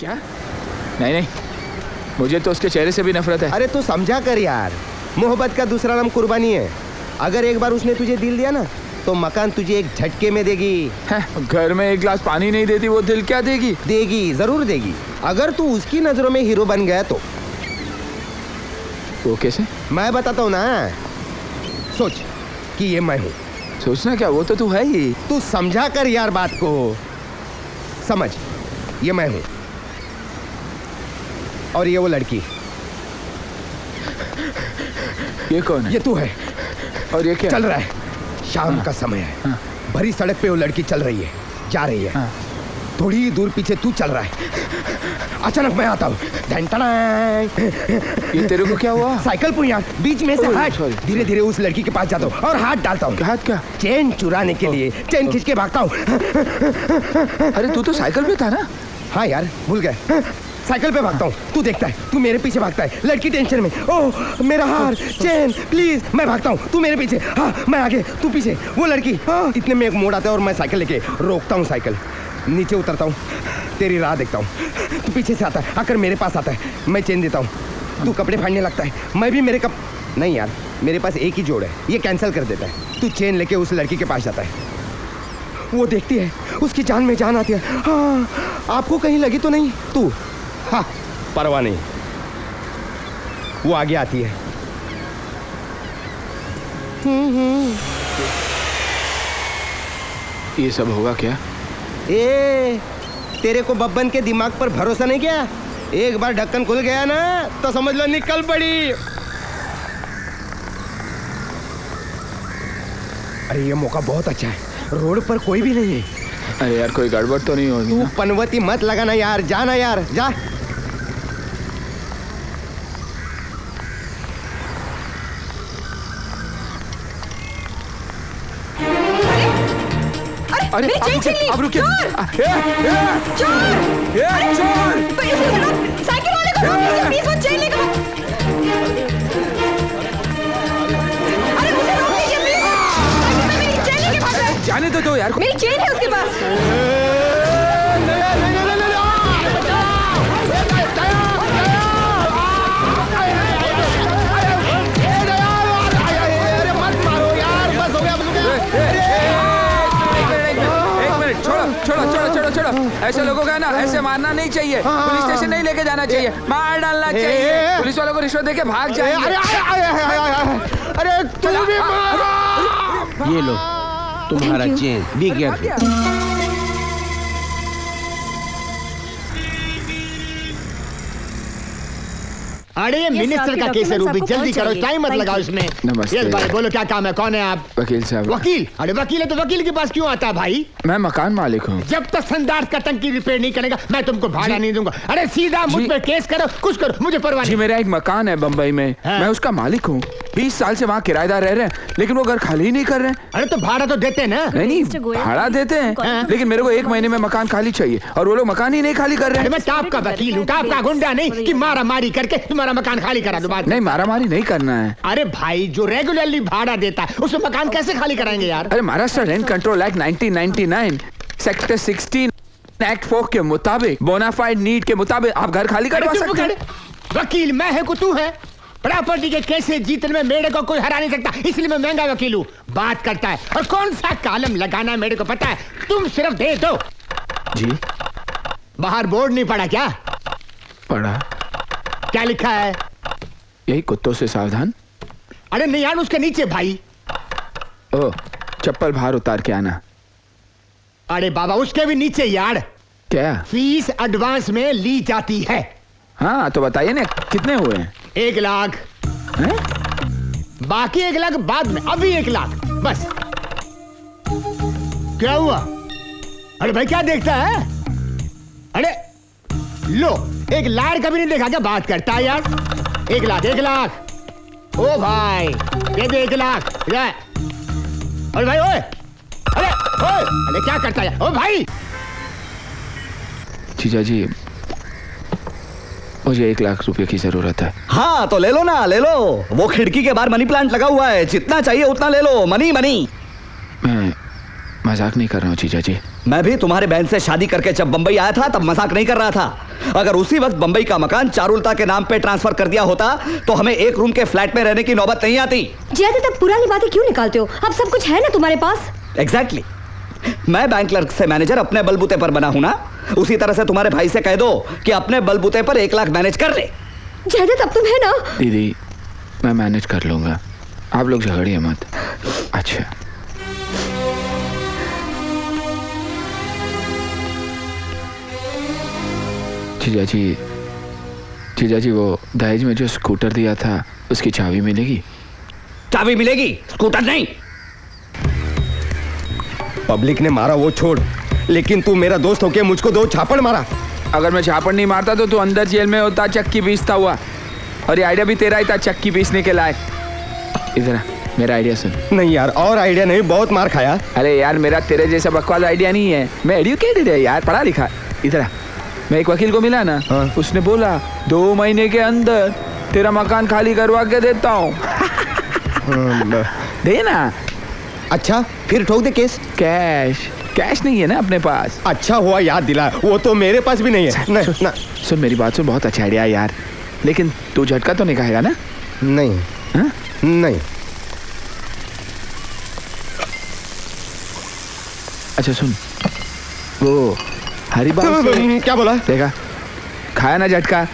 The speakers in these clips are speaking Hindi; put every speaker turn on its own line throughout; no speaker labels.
क्या? नहीं नहीं, मुझे तो उसके चेहरे से भी नफरत है।
अरे तू समझा कर यार, मोहब्बत का दूसरा नाम कुर्बानी है। अगर एक बार उसने तुझे दिल दिया ना तो मकान तुझे एक झटके में देगी।
घर में एक गिलास पानी नहीं देती वो दिल क्या देगी?
देगी, जरूर देगी। अगर तू उसकी नजरों में हीरो बन गया तो।
वो कैसे?
मैं बताता हूँ ना, सोच कि ये मैं हूँ।
सोचना क्या, वो तो तू है ही।
तू समझा कर यार बात को, समझ, ये मैं हूँ और ये वो लड़की।
ये कौन है?
ये तू है।
और ये क्या
चल रहा है? शाम का समय है। भरी सड़क पे वो लड़की चल रही है, जा रही है। थोड़ी दूर पीछे तू चल रहा है। अचानक मैं आता हूँ।
ये तेरे को क्या हुआ?
साइकिल पर यार बीच में से हट, धीरे धीरे उस लड़की के पास जाता हूँ और हाथ डालता हूँ।
हाथ क्या?
चेन चुराने के लिए। चेन खींच के भागता हूँ।
अरे तू तो साइकिल पे था ना?
हाँ यार भूल गए, साइकिल पे भागता हूँ। तू देखता है, तू मेरे पीछे भागता है। लड़की टेंशन में, ओह मेरा हार, चेन प्लीज। मैं भागता हूँ, तू मेरे पीछे, हाँ मैं आगे, तू पीछे। वो लड़की, हाँ। इतने में एक मोड़ आता है और मैं साइकिल लेके रोकता हूँ साइकिल, नीचे उतरता हूँ, तेरी राह देखता हूँ। तू पीछे से आता है, आकर मेरे पास आता है, मैं चेन देता हूँ। तू कपड़े फाड़ने लगता है, मैं भी मेरे नहीं यार, मेरे पास एक ही जोड़ है, ये कैंसिल कर देता है। तू चेन लेके उस लड़की के पास जाता है। वो देखती है, उसकी जान में जान आती है। हाँ, आपको कहीं लगी तो नहीं? तू, हाँ परवाह नहीं। वो आगे आती है।
ये सब होगा क्या?
ए, तेरे को बब्बन के दिमाग पर भरोसा नहीं किया? एक बार ढक्कन खुल गया ना तो समझ लो निकल पड़ी। अरे ये मौका बहुत अच्छा है, रोड पर कोई भी नहीं है।
अरे यार कोई गड़बड़ तो नहीं होगी ना?
तू पनवती मत लगाना यार, जाना यार, जा।
अरे
मेरी चेन छीन ली।
अब रुकिए।
चोर! चोर!
चोर!
साइकिल वाले को रोक लीजिए प्लीज, वो चेन लेकर। अरे मुझे रोक लीजिए प्लीज, साइकिल में मेरी चेन लेके भाग रहा है।
जाने दो यार,
मेरी चेन है उसके पास।
छोड़ो। ऐसे लोगों का ना ऐसे मारना नहीं चाहिए। पुलिस स्टेशन नहीं लेके जाना चाहिए, मार डालना चाहिए। पुलिस वालों को रिश्वत देके भाग जाएंगे।
अरे तू भी मारो। ये लो तुम्हारा चेन, बी केयरफुल। अरे मिनिस्टर का केस है रूबी, जल्दी करो, टाइम मत लगाओ इसमें।
नमस्ते।
यस भाई, बोलो क्या काम है, कौन है आप?
वकील साहब।
वकील? अरे वकील है तो वकील के पास क्यों आता है भाई?
मैं मकान मालिक हूँ।
जब तक संदार्थ का टंकी रिपेयर नहीं करेगा मैं तुमको भाड़ा नहीं दूंगा। अरे सीधा मुझ पे केस करो, कुछ करो, मुझे परवाह नहीं।
मेरा एक मकान है बम्बई में, मैं उसका मालिक हूँ। 20 साल से वहाँ किराएदार रह रहे हैं, लेकिन वो घर खाली ही नहीं कर रहे हैं।
अरे तो भाड़ा तो देते हैं ना?
नहीं भाड़ा देते हैं, लेकिन मेरे को 1 महीने में मकान खाली चाहिए और वो लोग मकान ही नहीं खाली कर रहे हैं।
मैं टॉप का वकील हूँ, टॉप का गुंडा नहीं कि मारा मारी करके तुम्हारा मकान खाली करा दूं।
नहीं मारामारी नहीं करना है।
अरे भाई जो रेगुलरली भाड़ा देता है उसे मकान कैसे खाली कराएंगे यार?
अरे Maharashtra rent control act 1999 sector 16 act 4 के मुताबिक बोनाफाइड नीड के मुताबिक आप घर खाली करवा सकते हैं।
वकील मैं है को तू है? प्रॉपर्टी के केसेस जीतने में मेरे को कोई हरा नहीं सकता, इसलिए मैं महंगा वकील हूँ। बात करता है और कौन सा कॉलम लगाना है मेरे को पता है, तुम सिर्फ दे दो।
जी
बाहर बोर्ड नहीं पड़ा क्या?
पढ़ा।
क्या लिखा है?
यही कुत्तों से सावधान।
अरे नहीं यार, उसके नीचे भाई।
ओ चप्पल बाहर उतार के आना।
अरे बाबा उसके भी नीचे यार।
क्या?
फीस एडवांस में ली जाती है।
हाँ तो बताइए ना कितने हुए हैं?
1 लाख
है?
बाकी 1 लाख बाद में, अभी 1 लाख बस। क्या हुआ? अरे भाई क्या देखता है? अरे लो, एक लाड़ कभी नहीं देखा क्या? बात करता है यार। 1 लाख 1 लाख। ओ भाई ये दे 1 लाख। अरे भाई ओए, अरे क्या करता है? ओ भाई
जीजा जी मुझे 1 लाख रुपए की जरूरत है।
हाँ तो ले लो ना, ले लो। वो खिड़की के बाहर मनी प्लांट लगा हुआ है, जितना चाहिए उतना ले लो। Money money.
मैं मजाक नहीं कर रहा हूँ जीजा जी।
मैं भी तुम्हारे बहन से शादी करके जब बंबई आया था तब मजाक नहीं कर रहा था। अगर उसी वक्त बंबई का मकान चारुलता के नाम पे ट्रांसफर कर दिया होता तो हमें एक रूम के फ्लैट में रहने की नौबत नहीं आती।
जयदत्त, तब पुरानी बातें क्यों निकालते हो? अब सब कुछ है ना तुम्हारे पास।
एग्जैक्टली मैं बैंक क्लर्क से मैनेजर अपने बलबूते पर बना हूं ना, उसी तरह से तुम्हारे भाई से कह दो कि अपने बलबूते पर 1 लाख मैनेज कर ले।
जयदत्त, अब तुम है ना।
दीदी मैं मैनेज कर लूंगा, आप लोग झगड़िए मत। अच्छा जीजा जी वो दहेज में जो स्कूटर दिया था उसकी चाबी मिलेगी?
चाबी मिलेगी, स्कूटर नहीं।
पब्लिक ने मारा वो छोड़, लेकिन तू मेरा दोस्त होके मुझको 2 छापड़ मारा।
अगर मैं झापड़ नहीं मारता तो तू अंदर जेल में होता, चक्की पीसता हुआ। और ये आइडिया भी तेरा ही था, चक्की पीसने के लायक। इधर मेरा आइडिया सुन।
नहीं यार, और आइडिया नहीं, बहुत मार खाया।
अरे यार मेरा तेरे जैसा बकवास आइडिया नहीं है, मैं एडुकेटेड है यार, पढ़ा लिखा। इधर मैं एक वकील को मिला ना,
हाँ।
उसने बोला 2 महीने के अंदर तेरा मकान खाली करवा के देता हूँ। देना।
अच्छा फिर ठोक दे केस।
कैश नहीं है ना अपने पास।
अच्छा हुआ याद दिला, वो तो मेरे पास भी नहीं है। नहीं ना।
सुन मेरी बात सुन, बहुत अच्छा आइडिया यार, लेकिन तू झटका तो नहीं खाएगा ना?
नहीं
हाँ?
नहीं।
अच्छा सुन, वो हरिबाबू से
क्या बोला?
देखा, खाया ना झटका।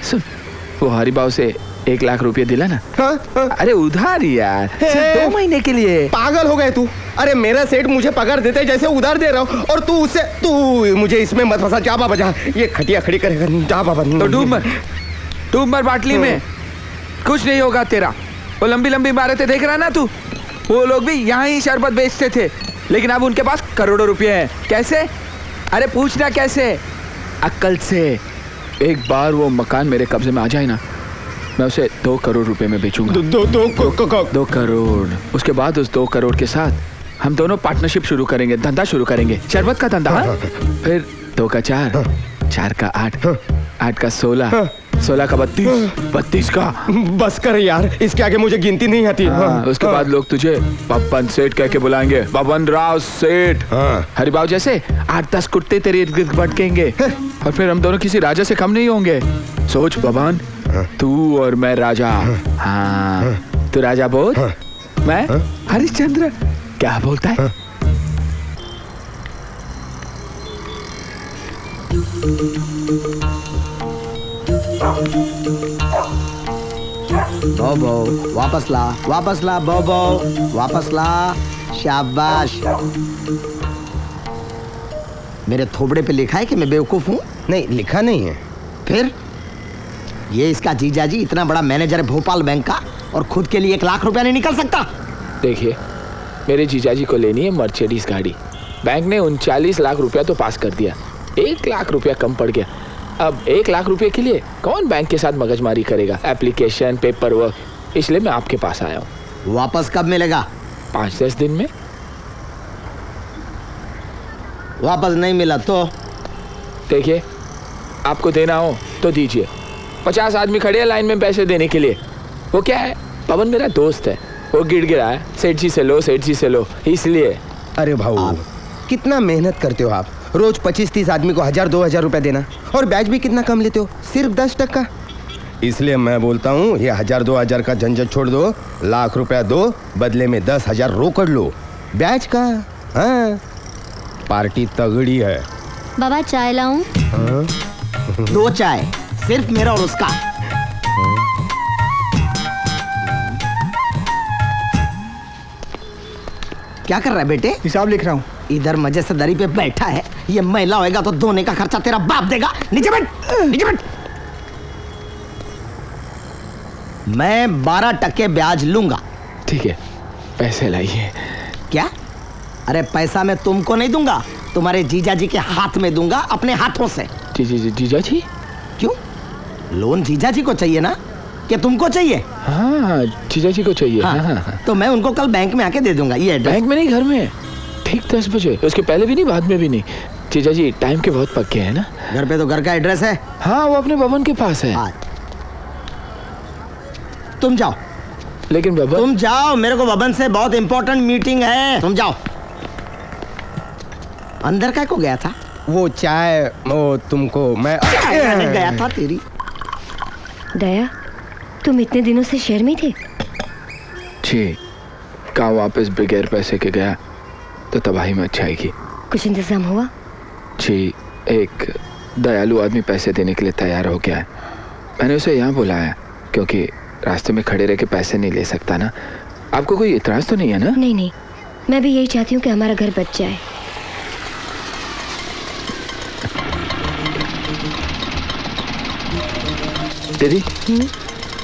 सुन, वो हरिबाबू से 1 लाख रुपए दिला ना।
हाँ, हाँ।
अरे उधार यार, सिर्फ 2 महीने के लिए।
पागल हो गए तू? अरे मेरा सेठ मुझे पगार देते जैसे उधार दे रहा हूँ, और तू उससे, तू मुझे इसमें मत फंसा। जा बाबा जा, ये खटिया खड़ी करेगा। जा बाबा।
तो डूब मर बाटली में, कुछ नहीं होगा तेरा। वो लंबी लंबी इमारतें देख रहा ना तू, वो लोग भी यहाँ ही शरबत बेचते थे, लेकिन अब उनके पास करोड़ों रुपए हैं। कैसे? अरे पूछना कैसे? अक्ल से। एक बार वो मकान मेरे कब्जे में आ जाए ना, मैं उसे 2 करोड़ रुपए में बेचूंगा। 2 करोड़। उसके बाद उस 2 करोड़ के साथ हम दोनों पार्टनरशिप शुरू करेंगे, धंधा शुरू करेंगे, शरबत का धंधा। फिर 2 का 4, 4 का 8, 8 का 16, 16 का 32, 32 का।
बस कर यार, इसके आगे मुझे गिनती नहीं आती।
उसके बाद लोग तुझे बब्बन सेठ कह के बुलाएंगे, बब्बन राव सेठ। हरिबाबू जैसे 8-10 कुत्ते तेरे इर्द गिर्द भटकेंगे, और फिर हम दोनों किसी राजा से कम नहीं होंगे। सोच बब्बन, तू और मैं राजा। हाँ, तू राजा बोल, मैं हरिश्चंद्र। क्या बोलता है?
बोबो वापस ला बोबो वापस ला। शाबाश। मेरे थोबड़े पे लिखा है कि मैं बेवकूफ हूँ?
नहीं, लिखा नहीं है।
फिर ये इसका जीजाजी इतना बड़ा मैनेजर है भोपाल बैंक का, और खुद के लिए 1 लाख रुपया नहीं निकल सकता।
देखिए, मेरे जीजाजी को लेनी है मर्सिडीज गाड़ी। बैंक ने 39 लाख रुपया तो पास कर दिया, 1 लाख रुपया कम पड़ गया। अब 1 लाख रुपए के लिए कौन बैंक के साथ मगजमारी करेगा? एप्लीकेशन, पेपर वर्क, इसलिए मैं आपके पास आया हूँ।
वापस कब मिलेगा?
5-10 दिन में।
वापस नहीं मिला तो?
देखिए, आपको देना हो तो दीजिए। 50 आदमी खड़े हैं लाइन में पैसे देने के लिए। वो क्या है, पवन मेरा दोस्त है, वो गिड़गिड़ा है, सेठ जी से लो, सेठ जी से लो, इसलिए।
अरे भाऊ, कितना मेहनत करते हो आप, रोज 25-30 आदमी को 1000-2000 रुपए देना, और ब्याज भी कितना कम लेते हो, सिर्फ 10%। इसलिए मैं बोलता हूँ ये 1000-2000 का झंझट छोड़ दो, 1 लाख रुपया दो, बदले में 10,000 रोकड़ लो ब्याज का। हाँ, पार्टी तगड़ी है।
बाबा चाय लाऊं?
2 चाय, सिर्फ मेरा और उसका। क्या कर रहा है बेटे?
हिसाब लिख रहा हूँ।
इधर मजे से दरी पे बैठा है, ये महिला होएगा तो धोने का खर्चा तेरा बाप देगा। नीचे बैठ, नीचे बैठ। मैं 12% ब्याज लूंगा।
ठीक है, पैसे लाइए।
क्या? अरे पैसा मैं तुमको नहीं दूंगा, तुम्हारे जीजाजी के हाथ में दूंगा, अपने हाथों से।
जीजा जी?
क्यों? लोन जीजाजी को चाहिए ना, कि तुमको चाहिए?
हाँ, जीजा जी को चाहिए।
हाँ,
हाँ।
तो मैं उनको कल बैंक में आके दे दूंगा। ये एड्रेस।
बैंक में नहीं, घर में, ठीक 10 बजे। उसके पहले भी नहीं, बाद में भी नहीं। जीजा जी टाइम के बहुत पक्के हैं ना।
घर पे तो घर का एड्रेस है।
हाँ, वो अपने भवन के पास है।
हाँ। तुम जाओ।
लेकिन भवन?
तुम जाओ, मेरे को भवन से बहुत इंपॉर्टेंट मीटिंग है, तुम जाओ। अंदर क्या को गया था?
वो चाय वो तुमको मैं
मैंने गया था तेरी।
दया, तुम इतने दिनों से शहर में थे?
जी, कहाँ वापस बगैर पैसे के गया तो तबाही में अच्छाएगी।
कुछ इंतजाम हुआ?
जी, एक दयालु आदमी पैसे देने के लिए तैयार हो गया है। मैंने उसे यहाँ बुलाया क्योंकि रास्ते में खड़े रह के पैसे नहीं ले सकता ना। आपको कोई इतराज तो नहीं है ना?
नहीं नहीं, मैं भी यही चाहती हूँ कि हमारा घर बच जाए।
दीदी,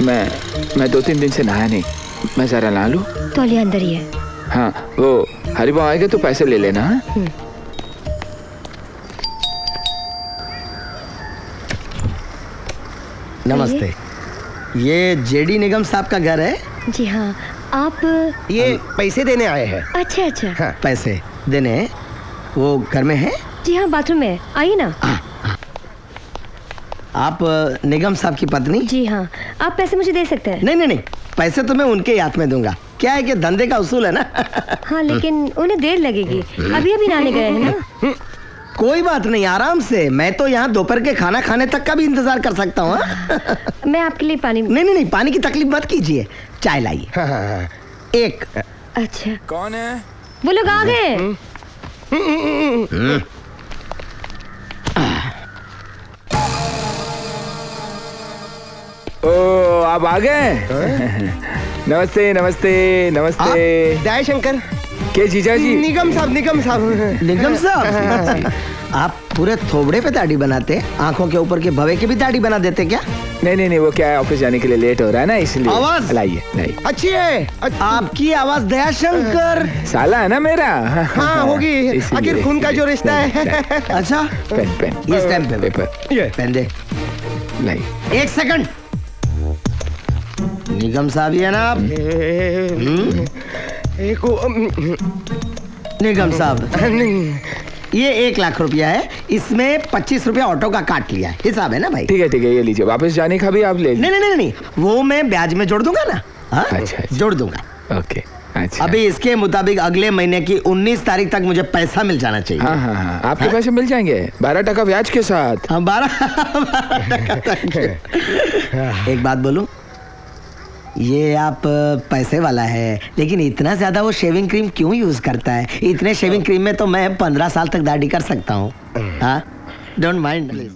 मैं 2-3 दिन से नहाया नहीं, मैं जरा नहा लूं?
तौलिया अंदर ही है।
हाँ, वो हरिबा आएगा तो पैसे ले लेना। हाँ?
नमस्ते, ये जेडी निगम साहब का घर है?
जी हाँ। आप?
ये पैसे देने आए हैं।
अच्छा अच्छा।
हाँ।
पैसे देने हैं? वो घर में है?
जी हाँ, बाथरूम में। आइए ना।
आप निगम साहब की पत्नी?
जी हाँ। आप पैसे मुझे दे सकते हैं?
नहीं नहीं नहीं, पैसे तो मैं उनके हाथ में दूंगा। क्या है कि धंधे का उसूल है ना।
हाँ, लेकिन उन्हें देर लगेगी। अभी अभी नहाने गए हैं ना।
कोई बात नहीं, आराम से। मैं तो यहाँ दोपहर के खाना खाने तक का भी इंतजार कर सकता हूँ।
मैं आपके लिए पानी।
नहीं नहीं नहीं, पानी की तकलीफ मत कीजिए, चाय लाइए।
हाँ, हाँ, हाँ।
एक।
अच्छा,
कौन है?
वो लोग आ गए।
ओ, आप आ गए? नमस्ते नमस्ते नमस्ते।
दया शंकर।
के जीजा जी?
निगम साहब, निगम साहब।
निगम साहब, आप पूरे थोबड़े पे दाढ़ी बनाते, आंखों के ऊपर के भवे की भी दाढ़ी बना देते क्या?
नहीं नहीं नहीं, वो क्या है, ऑफिस जाने के लिए लेट हो रहा है ना, इसलिए।
आवाज?
लाइए लाइए।
अच्छी है।
आपकी आवाज दया शंकर।
साला है ना मेरा।
हाँ, होगी।
इसीलिए।
आखिर खून का जो रिश्ता है।
अच्छा,
पेन पेन
इस टाइम पे
पेपर
ये
पेन दे।
लाइए।
1 सेकंड। निगम साहब ही है ना आप?
एक
निगम साहब, ये 1 लाख रुपया है, इसमें 25 रुपया ऑटो का काट लिया है, हिसाब है ना भाई?
ठीक है, ये लीजिए। वापस जाने का भी आप ले लीजिए।
नहीं नहीं नहीं, वो मैं ब्याज में जोड़ दूंगा ना। हाँ?
अच्छा, अच्छा।
जोड़ दूंगा।
ओके, अच्छा।
अभी इसके मुताबिक अगले महीने की 19 तारीख तक मुझे पैसा मिल जाना चाहिए।
हाँ हाँ हाँ, आपके पैसे मिल जाएंगे 12% ब्याज के साथ।
हाँ, 12 एक बात बोलूं, ये आप पैसे वाला है, लेकिन इतना ज्यादा वो शेविंग क्रीम क्यों यूज करता है? इतने शेविंग क्रीम में तो मैं 15 साल तक दाढ़ी कर सकता हूँ। हाँ, डोंट माइंड प्लीज।